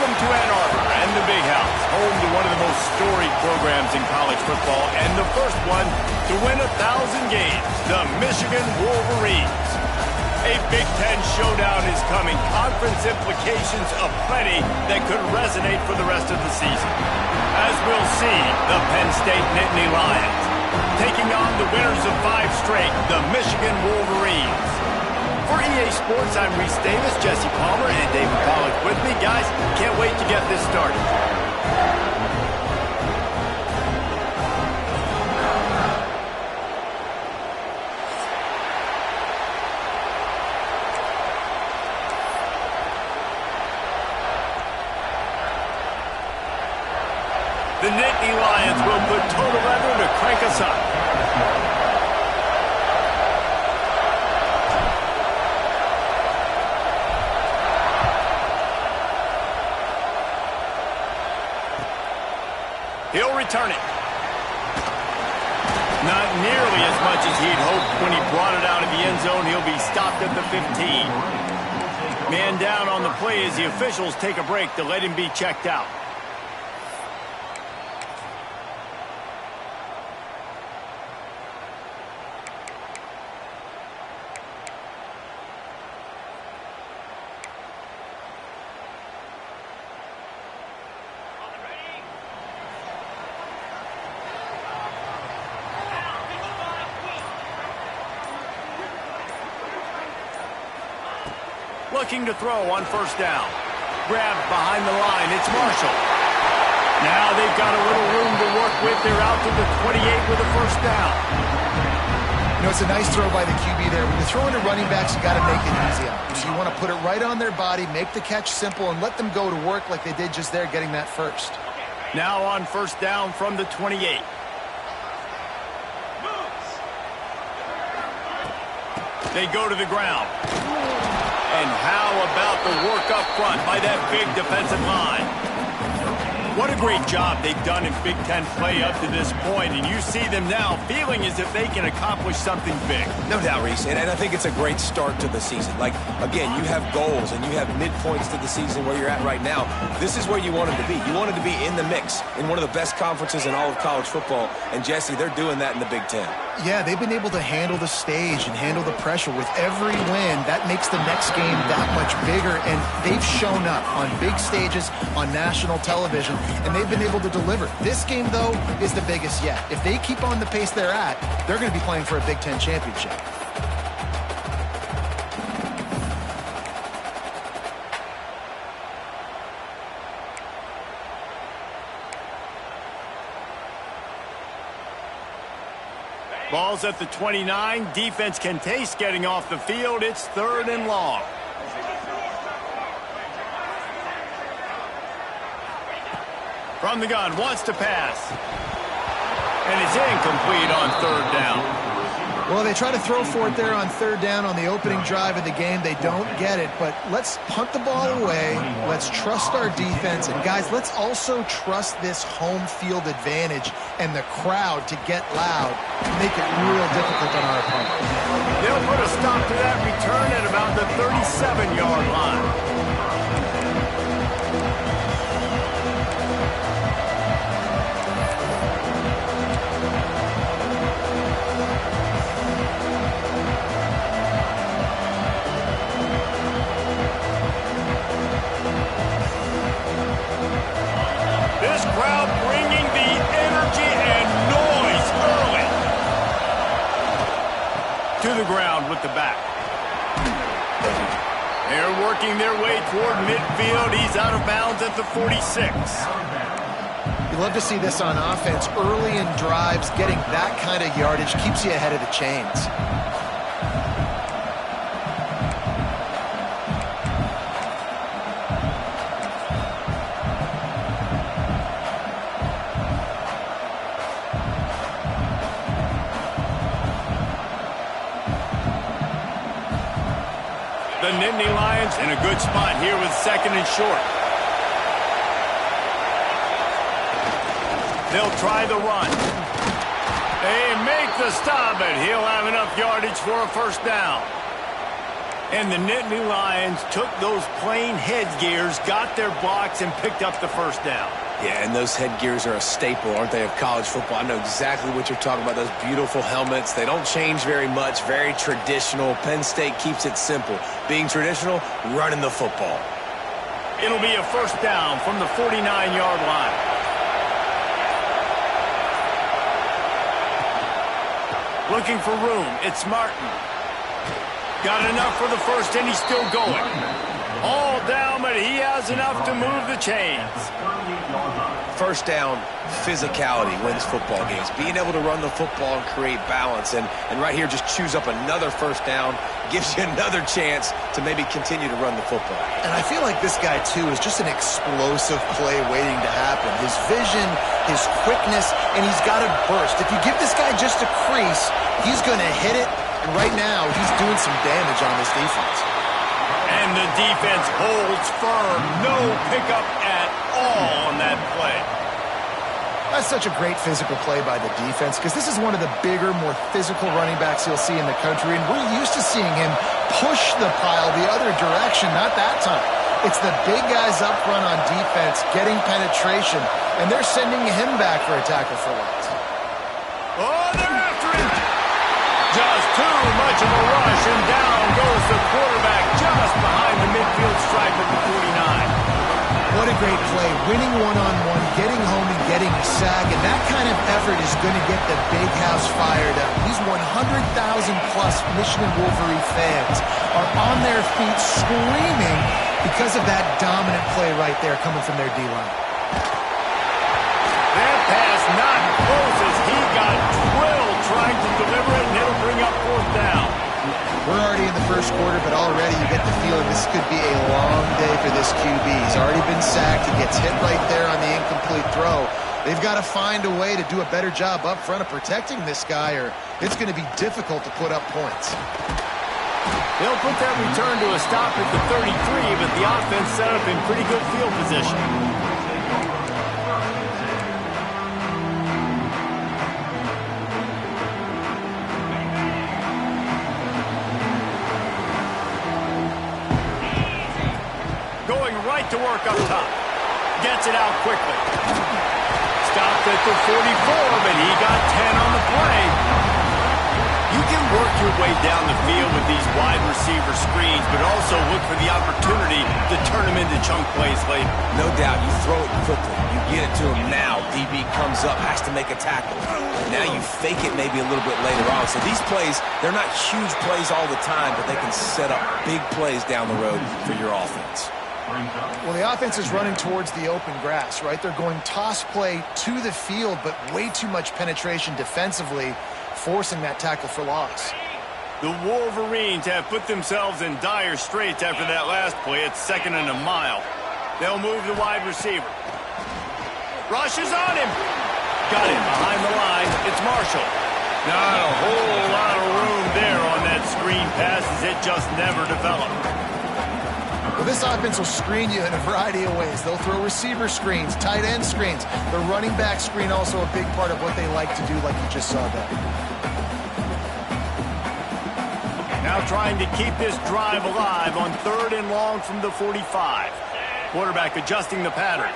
Welcome to Ann Arbor and the Big House, home to one of the most storied programs in college football, and the first one to win 1,000 games, the Michigan Wolverines. A Big Ten showdown is coming, conference implications aplenty that could resonate for the rest of the season. As we'll see, the Penn State Nittany Lions taking on the winners of 5 straight, the Michigan Wolverines. For EA Sports, I'm Reese Davis, Jesse Palmer, and David Pollack with me. Guys, can't wait to get this started. The Nittany Lions will put total leather to crank us up. He'll return it. Not nearly as much as he'd hoped when he brought it out of the end zone. He'll be stopped at the 15. Man down on the play as the officials take a break to let him be checked out. Looking to throw on first down. Grabbed behind the line. It's Marshall. Now they've got a little room to work with. They're out to the 28 with a first down. You know, it's a nice throw by the QB there. When you're throwing to running backs, you got to make it easy on them. So you want to put it right on their body, make the catch simple, and let them go to work like they did just there, getting that first. Now on first down from the 28. They go to the ground. And how about the work up front by that big defensive line? What a great job they've done in Big Ten play up to this point, and you see them now feeling as if they can accomplish something big. No doubt, Reese, and I think it's a great start to the season. Like, again, you have goals and you have midpoints to the season where you're at right now. This is where you wanted to be. You wanted to be in the mix in one of the best conferences in all of college football, and Jesse, they're doing that in the Big Ten. Yeah, they've been able to handle the stage and handle the pressure. With every win, that makes the next game that much bigger, and they've shown up on big stages on national television, and they've been able to deliver. This game, though, is the biggest yet. If they keep on the pace they're at, they're going to be playing for a Big Ten championship. Ball's at the 29. Defense can taste getting off the field. It's 3rd and long. From the gun, wants to pass. And it's incomplete on 3rd down. Well, they try to throw for it there on 3rd down on the opening drive of the game. They don't get it, but let's punt the ball away. Let's trust our defense. And, guys, let's also trust this home field advantage and the crowd to get loud and make it real difficult on our opponent. They'll put a stop to that return at about the 37-yard line. This crowd bringing the energy and noise early. To the ground with the back. They're working their way toward midfield. He's out of bounds at the 46. You love to see this on offense. Early in drives, getting that kind of yardage keeps you ahead of the chains. The Nittany Lions in a good spot here with 2nd and short. They'll try the run. They make the stop, and he'll have enough yardage for a first down. And the Nittany Lions took those plain headgears, got their blocks, and picked up the first down. Yeah, and those headgears are a staple, aren't they, of college football? I know exactly what you're talking about, those beautiful helmets. They don't change very much, very traditional. Penn State keeps it simple. Being traditional, running the football. It'll be a first down from the 49-yard line. Looking for room, it's Martin. Got enough for the first, and he's still going. All down, but he has enough to move the chains. First down, physicality wins football games. Being able to run the football and create balance. And right here, just choose up another first down, gives you another chance to maybe continue to run the football. And I feel like this guy, too, is just an explosive play waiting to happen. His vision, his quickness, and he's got a burst. If you give this guy just a crease, he's going to hit it. And right now, he's doing some damage on this defense. And the defense holds firm. No pickup at all on that play. That's such a great physical play by the defense because this is one of the bigger, more physical running backs you'll see in the country, and we're used to seeing him push the pile the other direction, not that time. It's the big guys up front on defense getting penetration, and they're sending him back for a tackle for loss. Oh, they're after him! Just too much of a rush, and down goes the quarterback just behind the midfield stripe of the 49. What a great play, winning one-on-one, getting home and getting a sack, and that kind of effort is going to get the big house fired up. These 100,000-plus Michigan Wolverine fans are on their feet screaming because of that dominant play right there coming from their D-line. That pass not close as he got drilled trying to deliver it, and it'll bring up fourth down. We're already in the first quarter, but already you get the feeling this could be a long day for this QB. He's already been sacked. He gets hit right there on the incomplete throw. They've got to find a way to do a better job up front of protecting this guy, or it's going to be difficult to put up points. They'll put that return to a stop at the 33, but the offense set up in pretty good field position. To work up top. Gets it out quickly. Stopped at the 44, but he got 10 on the play. You can work your way down the field with these wide receiver screens, but also look for the opportunity to turn them into chunk plays later. No doubt, you throw it quickly. You get it to him now. DB comes up, has to make a tackle. Now you fake it maybe a little bit later on. So these plays, they're not huge plays all the time, but they can set up big plays down the road for your offense. Well, the offense is running towards the open grass, right? They're going toss play to the field, but way too much penetration defensively, forcing that tackle for loss. The Wolverines have put themselves in dire straits after that last play. It's 2nd and a mile. They'll move the wide receiver. Rushes on him. Got him behind the line. It's Marshall. Not a whole lot of room there on that screen pass as it just never developed. Well, this offense will screen you in a variety of ways. They'll throw receiver screens, tight end screens. The running back screen also a big part of what they like to do, like you just saw there. Now trying to keep this drive alive on 3rd and long from the 45. Quarterback adjusting the pattern.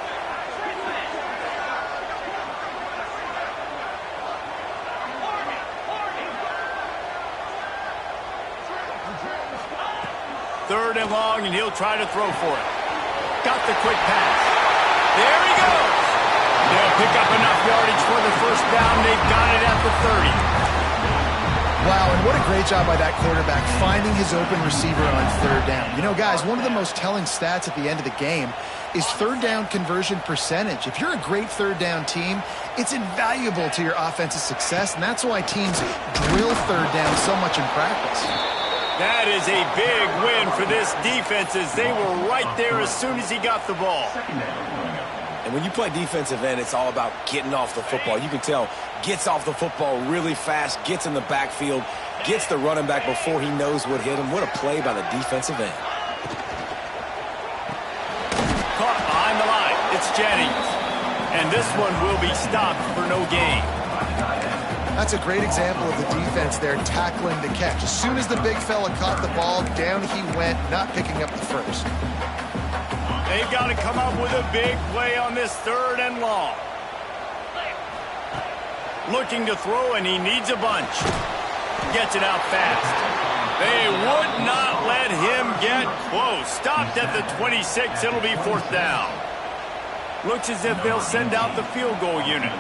Third and long, and he'll try to throw for it. Got the quick pass. There he goes. They'll pick up enough yardage for the first down. They've got it at the 30. Wow, and what a great job by that quarterback finding his open receiver on 3rd down. You know, guys, one of the most telling stats at the end of the game is 3rd down conversion percentage. If you're a great 3rd down team, it's invaluable to your offensive success, and that's why teams drill 3rd down so much in practice. That is a big win for this defense as they were right there as soon as he got the ball. And when you play defensive end, it's all about getting off the football. You can tell, gets off the football really fast, gets in the backfield, gets the running back before he knows what hit him. What a play by the defensive end. Caught behind the line. It's Jennings. And this one will be stopped for no gain. That's a great example of the defense there tackling the catch. As soon as the big fella caught the ball, down he went, not picking up the first. They've got to come up with a big play on this 3rd and long. Looking to throw, and he needs a bunch. Gets it out fast. They would not let him get close. Stopped at the 26. It'll be 4th down. Looks as if they'll send out the field goal unit.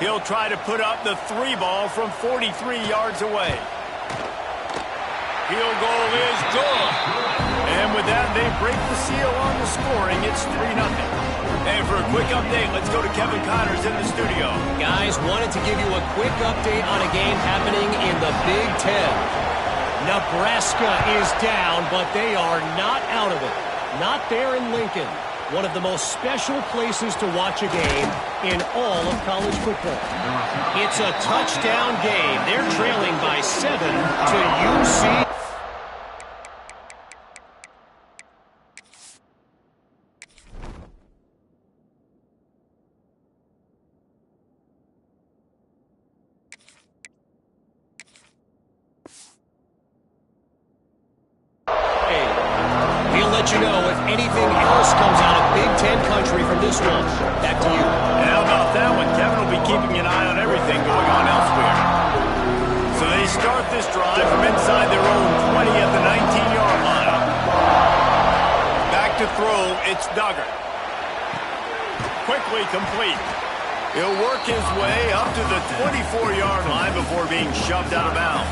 He'll try to put up the 3 ball from 43 yards away. Field goal is good. And with that, they break the seal on the scoring. It's 3-0. And for a quick update, let's go to Kevin Connors in the studio. Guys, wanted to give you a quick update on a game happening in the Big Ten. Nebraska is down, but they are not out of it. Not there in Lincoln. One of the most special places to watch a game in all of college football. It's a touchdown game. They're trailing by 7 to UC. You know if anything else comes out of Big Ten country from this one. Back to you. And how about that one? Kevin will be keeping an eye on everything going on elsewhere. So they start this drive from inside their own 20 at the 19-yard line. Back to throw, it's Duggar. Quickly complete. He'll work his way up to the 24-yard line before being shoved out of bounds.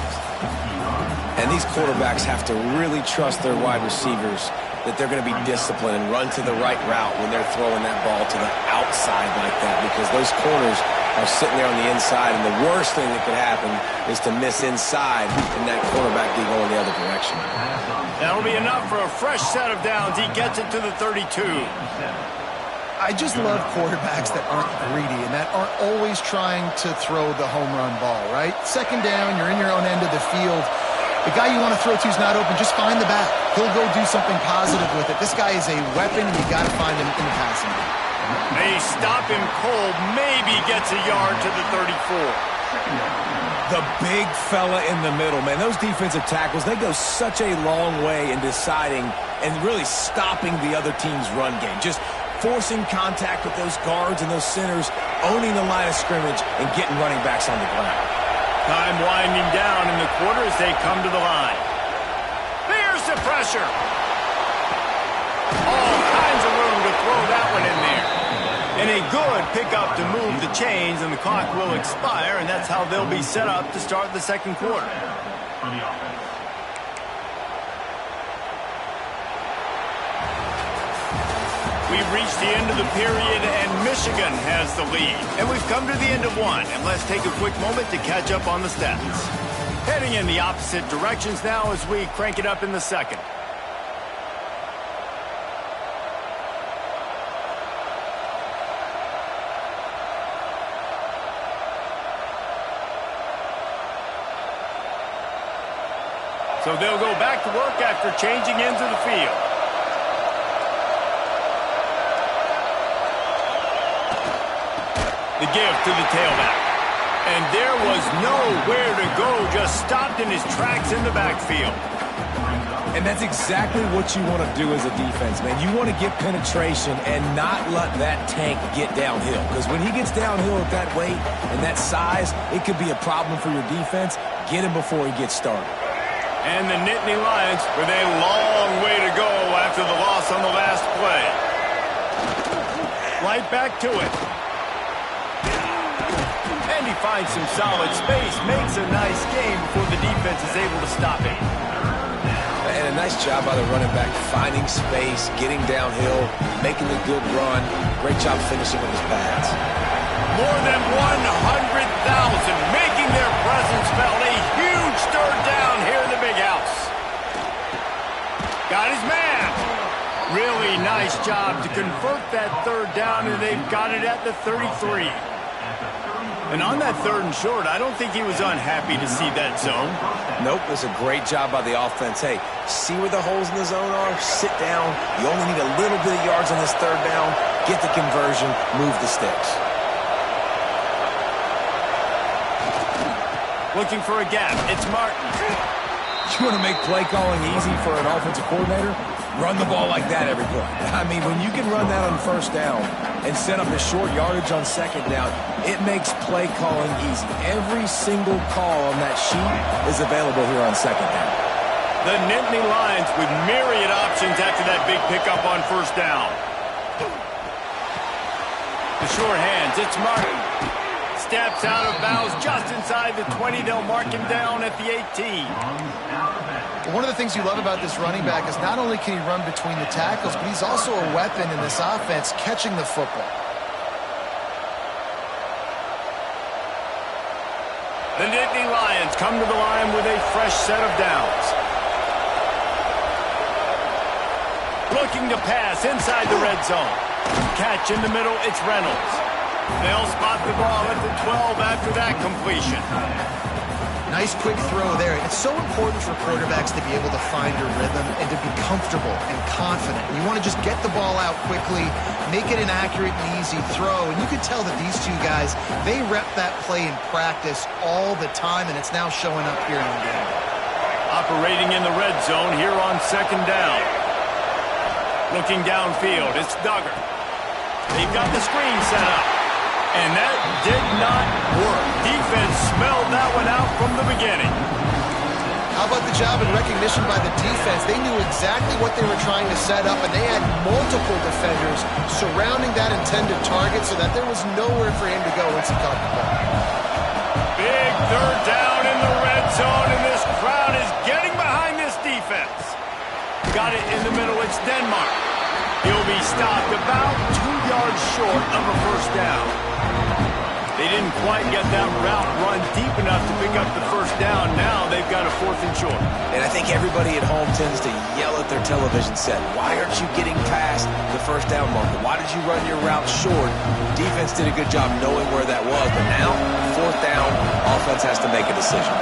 And these quarterbacks have to really trust their wide receivers that they're going to be disciplined and run to the right route when they're throwing that ball to the outside like that, because those corners are sitting there on the inside, and the worst thing that could happen is to miss inside and that quarterback be going the other direction. That'll be enough for a fresh set of downs. He gets it to the 32. I just love quarterbacks that aren't greedy and that aren't always trying to throw the home run ball, right? 2nd down, you're in your own end of the field. The guy you want to throw to is not open. Just find the back. He'll go do something positive with it. This guy is a weapon, and you got to find him in the passing game. They stop him cold. Maybe gets a yard to the 34. The big fella in the middle, man. Those defensive tackles, they go such a long way in deciding and really stopping the other team's run game. Just forcing contact with those guards and those centers, owning the line of scrimmage, and getting running backs on the ground. Time winding down in the quarter as they come to the line. There's the pressure. All kinds of room to throw that one in there. And a good pickup to move the chains, and the clock will expire, and that's how they'll be set up to start the 2nd quarter. We've reached the end of the period, and Michigan has the lead. And we've come to the end of one, and let's take a quick moment to catch up on the stats. Heading in the opposite directions now as we crank it up in the 2nd. So they'll go back to work after changing into the field. The give to the tailback. And there was nowhere to go, just stopped in his tracks in the backfield. And that's exactly what you want to do as a defense, man. You want to get penetration and not let that tank get downhill. Because when he gets downhill at that weight and that size, it could be a problem for your defense. Get him before he gets started. And the Nittany Lions with a long way to go after the loss on the last play. Right back to it. And he finds some solid space, makes a nice game before the defense is able to stop him. And a nice job by the running back, finding space, getting downhill, making a good run. Great job finishing with his pads. More than 100,000 making their presence felt. A huge 3rd down here in the big house. Got his man. Really nice job to convert that 3rd down, and they've got it at the 33. And on that 3rd and short, I don't think he was unhappy to see that zone. Nope, it was a great job by the offense. Hey, see where the holes in the zone are? Sit down. You only need a little bit of yards on this 3rd down. Get the conversion, move the sticks. Looking for a gap. It's Martin. You want to make play calling easy for an offensive coordinator? Run the ball like that every play. I mean, when you can run that on first down and set up the short yardage on second down, it makes play calling easy. Every single call on that sheet is available here on second down. The Nittany Lions with myriad options after that big pickup on first down. The short hands, it's Martin. Steps out of bounds just inside the 20. They'll mark him down at the 18. One of the things you love about this running back is not only can he run between the tackles, but he's also a weapon in this offense catching the football. The Nittany Lions come to the line with a fresh set of downs. Looking to pass inside the red zone. Catch in the middle, it's Reynolds. They'll spot the ball at the 12 after that completion. Nice quick throw there. It's so important for quarterbacks to be able to find a rhythm and to be comfortable and confident. You want to just get the ball out quickly, make it an accurate and easy throw. And you can tell that these two guys, they rep that play in practice all the time, and it's now showing up here in the game. Operating in the red zone here on second down. Looking downfield, it's Duggar. They've got the screen set up. And that did not work. Defense smelled that one out from the beginning. How about the job and recognition by the defense? They knew exactly what they were trying to set up, and they had multiple defenders surrounding that intended target so that there was nowhere for him to go once he caught the ball. Big third down in the red zone, and this crowd is getting behind this defense. Got it in the middle. It's Denmark. He'll be stopped about 2 yards short of a first down. They didn't quite get that route run deep enough to pick up the first down. Now they've got a 4th and short. And I think everybody at home tends to yell at their television set, why aren't you getting past the first down marker? Why did you run your route short? Defense did a good job knowing where that was, but now, 4th down, offense has to make a decision.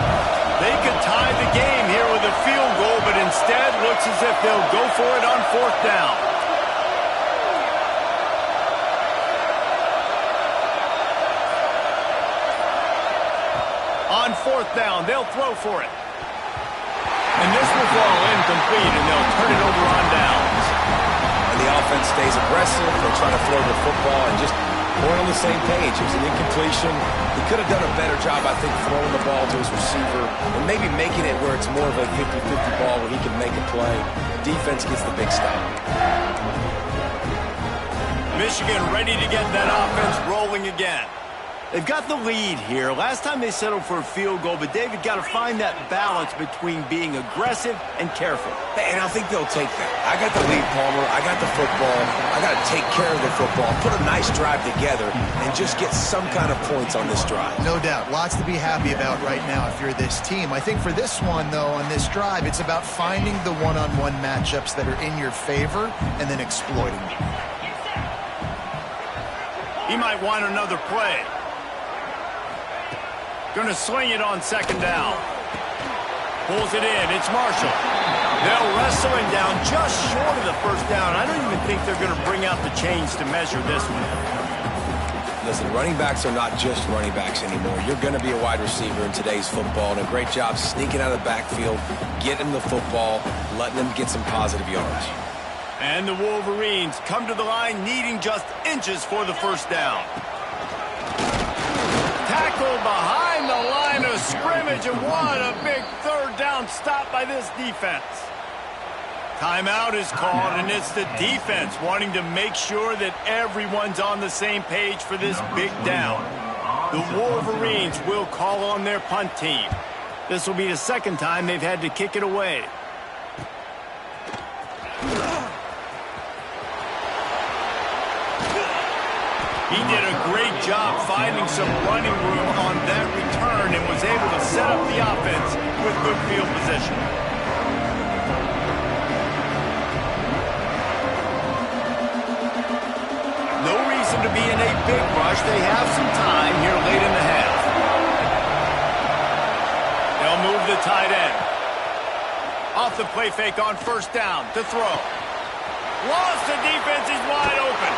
They could tie the game here with a field goal, but instead looks as if they'll go for it on 4th down. On 4th down, they'll throw for it. And this will fall incomplete, and they'll turn it over on downs. And the offense stays aggressive. They try to throw the football and just weren't on the same page. It was an incompletion. He could have done a better job, I think, throwing the ball to his receiver and maybe making it where it's more of a 50-50 ball where he can make a play. Defense gets the big stop. Michigan ready to get that offense rolling again. They've got the lead here. Last time they settled for a field goal, but David got to find that balance between being aggressive and careful. And I think they'll take that. I got the lead, Palmer. I got the football. I got to take care of the football, put a nice drive together, and just get some kind of points on this drive. No doubt. Lots to be happy about right now if you're this team. I think for this one, though, on this drive, it's about finding the one-on-one matchups that are in your favor and then exploiting them. He might want another play. Going to swing it on second down. Pulls it in. It's Marshall. They'll wrestle him down just short of the first down. I don't even think they're going to bring out the chains to measure this one. Listen, running backs are not just running backs anymore. You're going to be a wide receiver in today's football, and a great job sneaking out of the backfield, getting the football, letting them get some positive yards. And the Wolverines come to the line needing just inches for the first down. Tackled behind the line of scrimmage, and what a big third down stop by this defense. Timeout is called, and it's the defense wanting to make sure that everyone's on the same page for this big down. The Wolverines will call on their punt team. This will be the second time they've had to kick it away. He did a great job finding some running room on that return and was able to set up the offense with good field position. No reason to be in a big rush. They have some time here late in the half. They'll move the tight end. Off the play fake on first down to throw. Lost, the defense is wide open.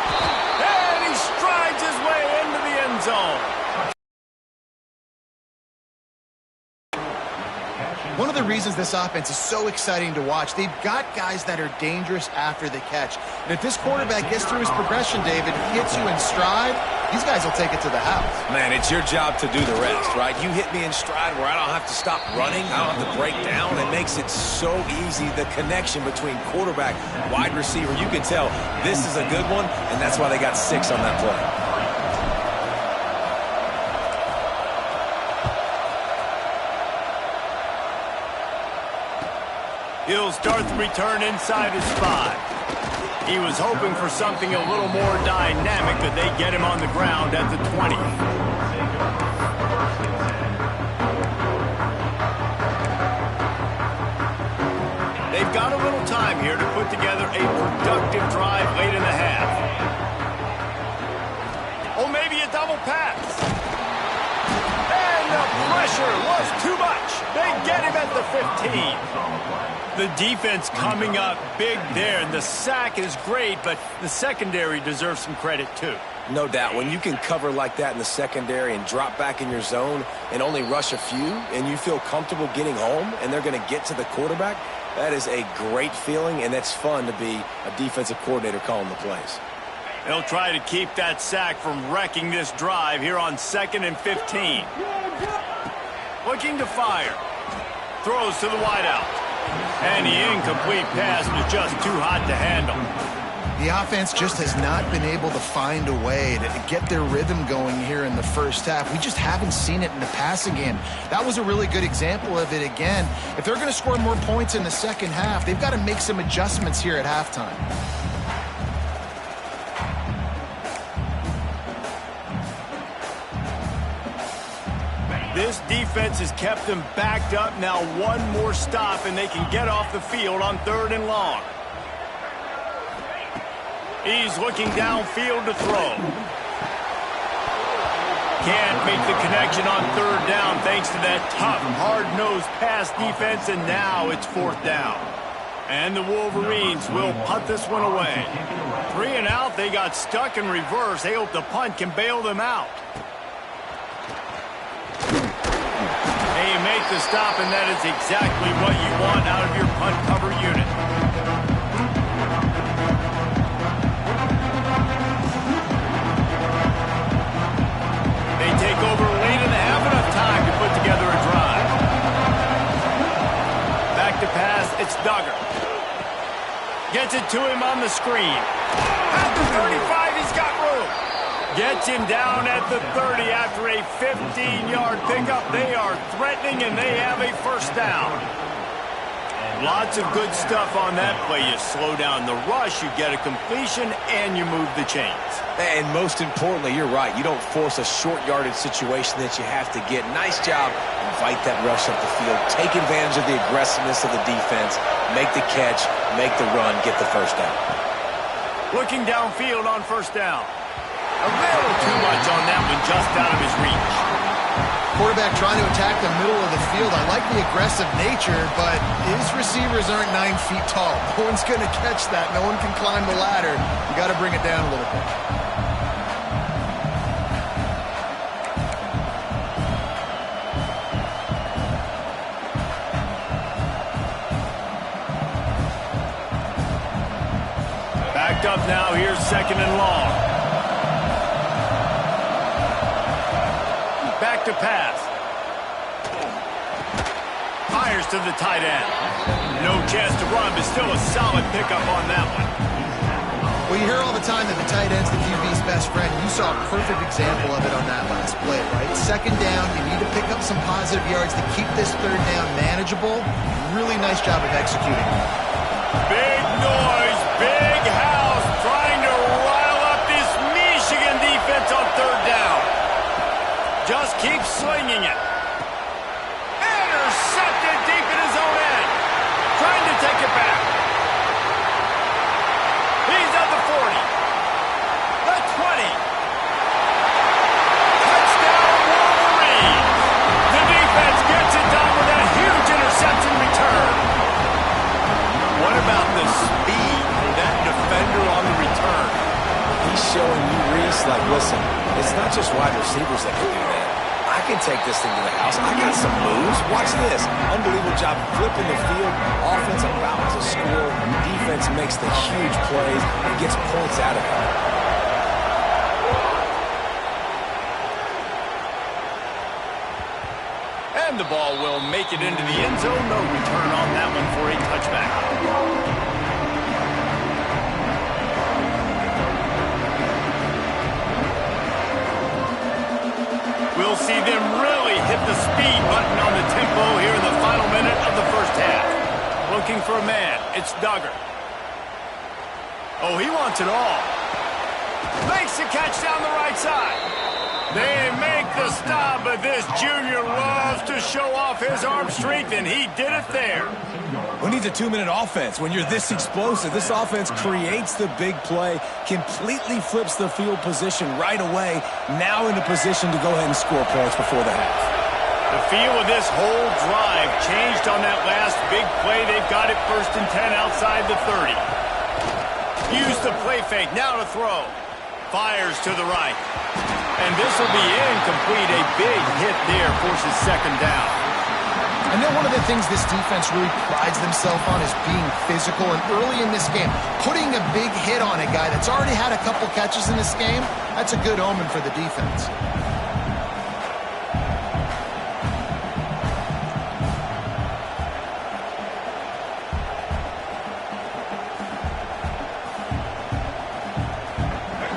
And he strides his way into the end zone. One of the reasons this offense is so exciting to watch, they've got guys that are dangerous after the catch. And if this quarterback gets through his progression, David, hits you in stride, these guys will take it to the house. Man, it's your job to do the rest, right? You hit me in stride where I don't have to stop running. I don't have to break down. It makes it so easy, the connection between quarterback, wide receiver. You can tell this is a good one, and that's why they got 6 on that play. He'll start the return inside his 5. He was hoping for something a little more dynamic, but they get him on the ground at the 20. They've got a little time here to put together a productive drive late in the half. Oh, maybe a double pass. And the pressure was too much. They get him at the 15. The defense coming up big there, and the sack is great, but the secondary deserves some credit too. No doubt. When you can cover like that in the secondary and drop back in your zone and only rush a few, and you feel comfortable getting home, and they're going to get to the quarterback, that is a great feeling, and it's fun to be a defensive coordinator calling the plays. They'll try to keep that sack from wrecking this drive here on 2nd and 15. Looking to fire. Throws to the wideout. And the incomplete pass was just too hot to handle. The offense just has not been able to find a way to get their rhythm going here in the first half. We just haven't seen it in the passing game. That was a really good example of it again. If they're going to score more points in the second half, they've got to make some adjustments here at halftime. This defense has kept them backed up. Now one more stop, and they can get off the field on 3rd and long. He's looking downfield to throw. Can't make the connection on 3rd down thanks to that tough, hard-nosed pass defense, and now it's 4th down. And the Wolverines will punt this one away. 3 and out, they got stuck in reverse. They hope the punt can bail them out. They make the stop, and that is exactly what you want out of your punt cover unit. They take over late in the half, enough time to put together a drive. Back to pass, it's Duggar. Gets it to him on the screen. At the 35, he's got room. Gets him down at the 30 after a 15-yard pickup. They are threatening, and they have a 1st down. Lots of good stuff on that play. You slow down the rush, you get a completion, and you move the chains. And most importantly, you're right. You don't force a short-yarded situation that you have to get. Nice job. Invite that rush up the field. Take advantage of the aggressiveness of the defense. Make the catch, make the run, get the 1st down. Looking downfield on 1st down. A little too much on that one, just out of his reach. Quarterback trying to attack the middle of the field. I like the aggressive nature, but his receivers aren't 9 feet tall. No one's going to catch that. No one can climb the ladder. You got to bring it down a little bit. Backed up now. Here's 2nd and long. Back to pass. Fires to the tight end. No chance to run, but still a solid pickup on that one. Well, you hear all the time that the tight end's the QB's best friend. You saw a perfect example of it on that last play, right? 2nd down, you need to pick up some positive yards to keep this 3rd down manageable. Really nice job of executing. Big noise, big house, trying to rile up this Michigan defense on 3rd down. Just keep slinging it. Intercepted deep in his own end. Trying to take it back. He's at the 40. The 20. Touchdown Wolverine. The defense gets it done with that huge interception return. What about the speed of that defender on the return? He's showing you, Reese, like, listen, it's not just wide receivers that can do that. I can take this thing to the house. I got some moves. Watch this. Unbelievable job flipping the field. Offense about to score. Defense makes the huge plays and gets points out of it. And the ball will make it into the end zone. No return on that one for a touchback. We'll see them really hit the speed button on the tempo here in the final minute of the first half. Looking for a man. It's Duggar. Oh, he wants it all. Makes the catch down the right side. They make the stop, but this junior loves to show off his arm strength, and he did it there. Who needs a 2-minute offense when you're this explosive? This offense creates the big play, completely flips the field position right away, now in a position to go ahead and score points before the half. The feel of this whole drive changed on that last big play. They've got it 1st and 10 outside the 30. Use the play fake, now to throw. Fires to the right. And this will be incomplete. A big hit there forces 2nd down. I know one of the things this defense really prides themselves on is being physical. And early in this game, putting a big hit on a guy that's already had a couple catches in this game, that's a good omen for the defense.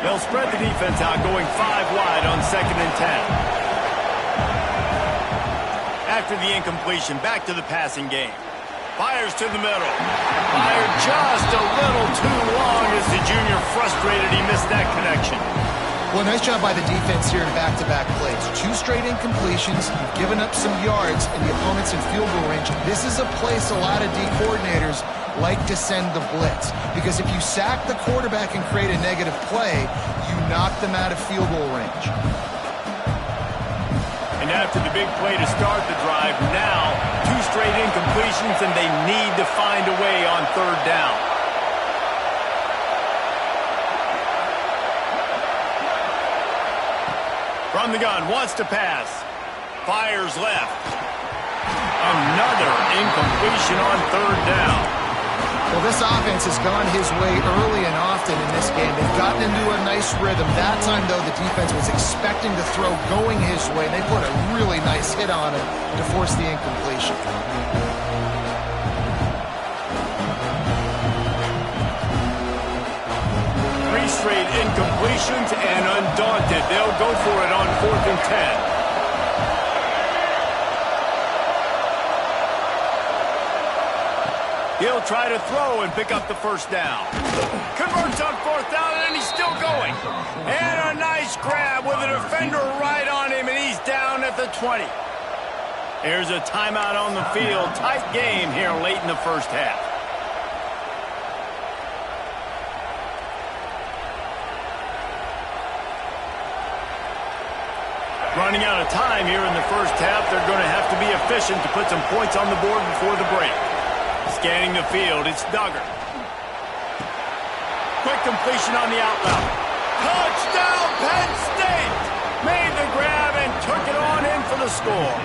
They'll spread the defense out, going 5 wide on 2nd and 10. After the incompletion, back to the passing game. Fires to the middle. Fired just a little too long as the junior frustrated. He missed that connection. Well, nice job by the defense here in back-to-back plays. 2 straight incompletions. You've given up some yards, and the opponent's in field goal range. This is a place a lot of D coordinators like to send the blitz, because if you sack the quarterback and create a negative play, you knock them out of field goal range. And after the big play to start the drive, now 2 straight incompletions, and they need to find a way on 3rd down. From the gun, wants to pass. Fires left. Another incompletion on 3rd down. Well, this offense has gone his way early and often in this game. They've gotten into a nice rhythm. That time, though, the defense was expecting the throw going his way. They put a really nice hit on him to force the incompletion. 3 straight incompletions, and undaunted, they'll go for it on 4th and 10. He'll try to throw and pick up the 1st down. Converts on 4th down, and he's still going. And a nice grab with a defender right on him, and he's down at the 20. There's a timeout on the field. Tight game here late in the first half. Running out of time here in the first half. They're going to have to be efficient to put some points on the board before the break. Scanning the field, it's Duggar. Quick completion on the out route. Touchdown, Penn State! Made the grab and took it on in for the score.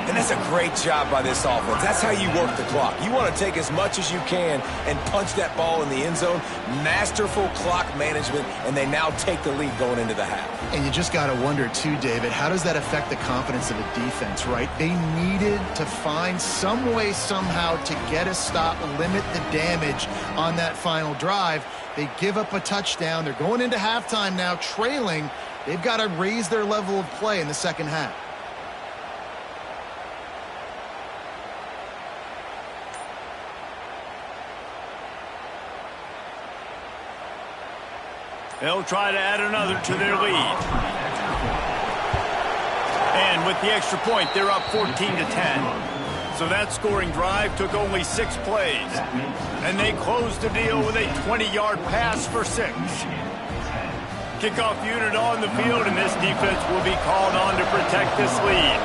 And that's a great job by this offense. That's how you work the clock. You want to take as much as you can and punch that ball in the end zone. Masterful clock management, and they now take the lead going into the half. And you just got to wonder, too, David, how does that affect the confidence of the defense, right? They needed to find some way, somehow, to get a stop, limit the damage on that final drive. They give up a touchdown. They're going into halftime now, trailing. They've got to raise their level of play in the second half. They'll try to add another to their lead. And with the extra point, they're up 14-10. So that scoring drive took only 6 plays. And they closed the deal with a 20-yard pass for 6. Kickoff unit on the field, and this defense will be called on to protect this lead.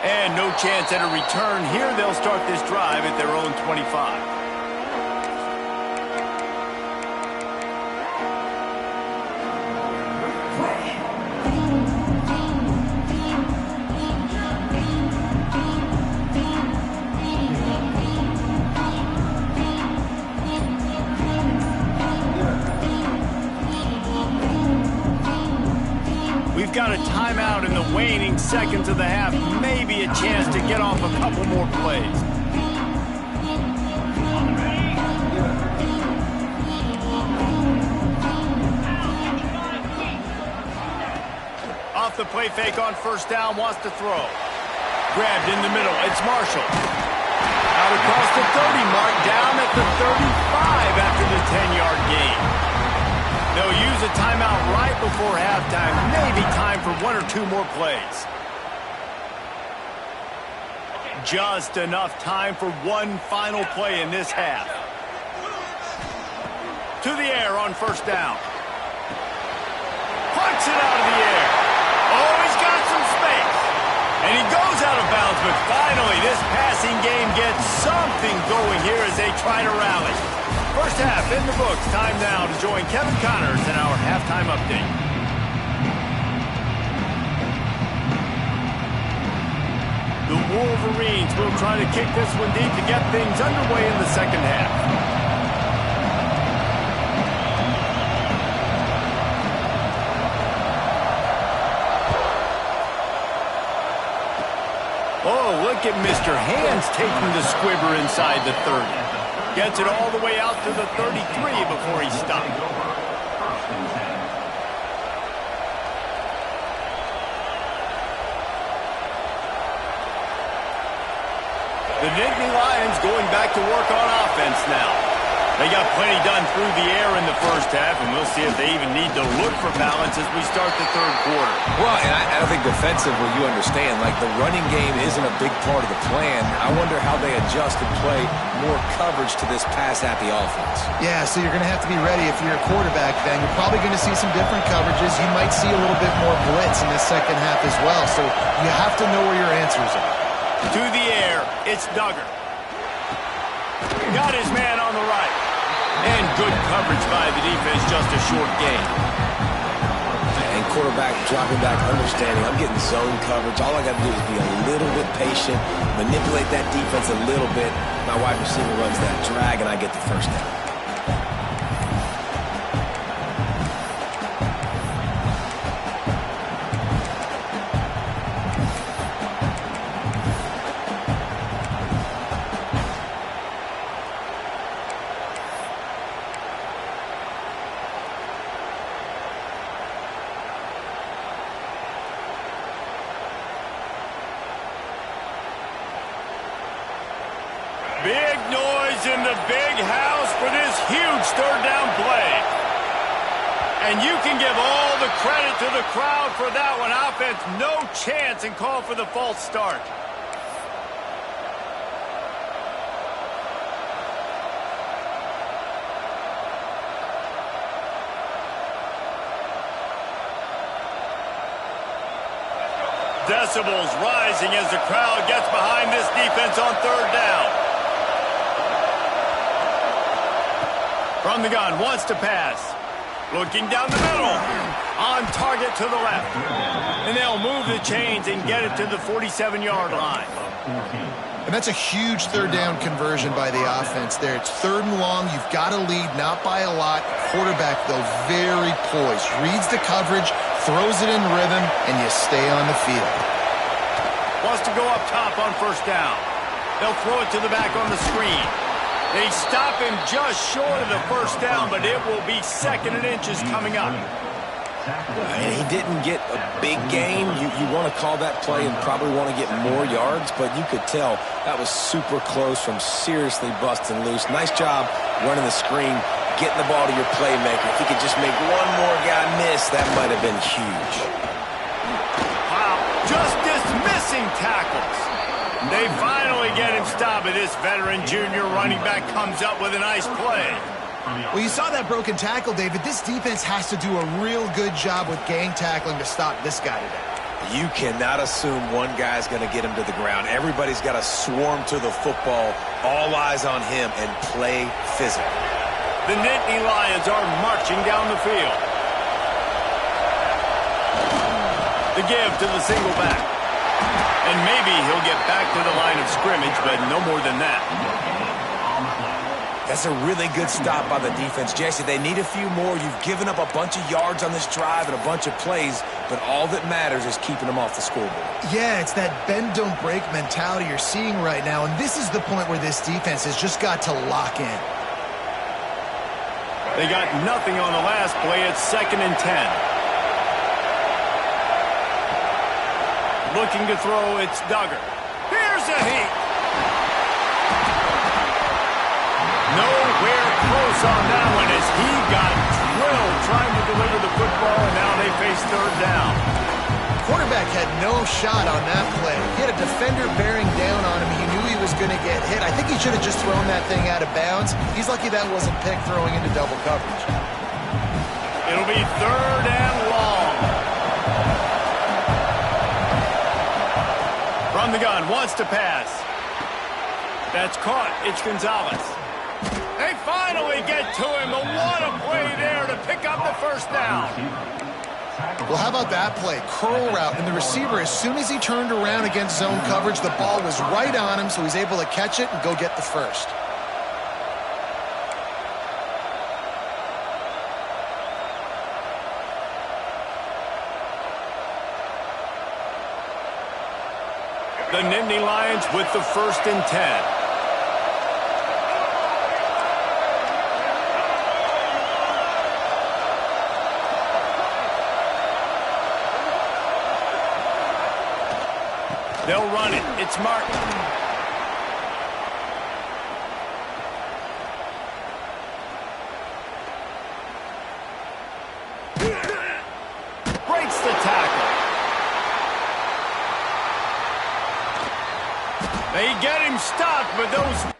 And no chance at a return here. They'll start this drive at their own 25. got a timeout in the waning seconds of the half. Maybe a chance to get off a couple more plays. Off the play fake on first down, wants to throw. Grabbed in the middle, it's Marshall. Out across the 30 mark, down at the 35 after the 10-yard gain. They'll use a timeout right before halftime, maybe time for one or two more plays. Just enough time for one final play in this half. To the air on first down. Punts it out of the air. Oh, he's got some space. And he goes out of bounds, but finally this passing game gets something going here as they try to rally. First half in the books. Time now to join Kevin Connors in our halftime update. The Wolverines will try to kick this one deep to get things underway in the second half. Oh, look at Mr. Hands taking the squibber inside the 30. Gets it all the way out to the 33 before he stopped. The Nittany Lions going back to work on offense now. They got plenty done through the air in the first half, and we'll see if they even need to look for balance as we start the third quarter. Well, and I think defensively, you understand, like the running game isn't a big part of the plan. I wonder how they adjust and play more coverage to this pass-happy offense. Yeah, so you're going to have to be ready if you're a quarterback then. You're probably going to see some different coverages. You might see a little bit more blitz in the second half as well, so you have to know where your answers are. To the air, it's Duggar. Got his man on the right. And good coverage by the defense, just a short gain. And quarterback dropping back, understanding I'm getting zone coverage. All I got to do is be a little bit patient, manipulate that defense a little bit. My wide receiver runs that drag, and I get the first down. Big noise in the big house for this huge third down play. And you can give all the credit to the crowd for that one. Offense, no chance, and call for the false start. Decibels rising as the crowd gets behind this defense on third down. From the gun, wants to pass. Looking down the middle. On target to the left. And they'll move the chains and get it to the 47-yard line. And that's a huge third down conversion by the offense there. It's third and long. You've got to lead, not by a lot. Quarterback, though, very poised. Reads the coverage, throws it in rhythm, and you stay on the field. Wants to go up top on first down. They'll throw it to the back on the screen. They stop him just short of the first down, but it will be second and inches coming up. And he didn't get a big gain. You want to call that play and probably want to get more yards, but you could tell that was super close from seriously busting loose. Nice job running the screen, getting the ball to your playmaker. If he could just make one more guy miss, that might have been huge. Wow, just dismissing tackles. They finally get him stopped, but this veteran junior running back comes up with a nice play. Well, you saw that broken tackle, David. This defense has to do a real good job with gang tackling to stop this guy today. You cannot assume one guy's going to get him to the ground. Everybody's got to swarm to the football, all eyes on him, and play physical. The Nittany Lions are marching down the field. The give to the single back. And maybe he'll get back to the line of scrimmage, but no more than that. That's a really good stop by the defense. Jesse, they need a few more. You've given up a bunch of yards on this drive and a bunch of plays, but all that matters is keeping them off the scoreboard. Yeah, it's that bend, don't break mentality you're seeing right now, and this is the point where this defense has just got to lock in. They got nothing on the last play. It's 2nd and 10. Looking to throw, it's Duggar. Here's a heat. Nowhere close on that one as he got drilled trying to deliver the football, and now they face 3rd down. Quarterback had no shot on that play. He had a defender bearing down on him. He knew he was going to get hit. I think he should have just thrown that thing out of bounds. He's lucky that wasn't picked throwing into double coverage. It'll be 3rd and long. From the gun, wants to pass. That's caught. It's Gonzalez. They finally get to him, but what a play there to pick up the 1st down. Well, how about that play? Curl route, and the receiver, as soon as he turned around against zone coverage, the ball was right on him, so he's able to catch it and go get the 1st. The Nittany Lions with the 1st and 10. They'll run it. It's Martin. Breaks the tackle. They get him stuck, but those...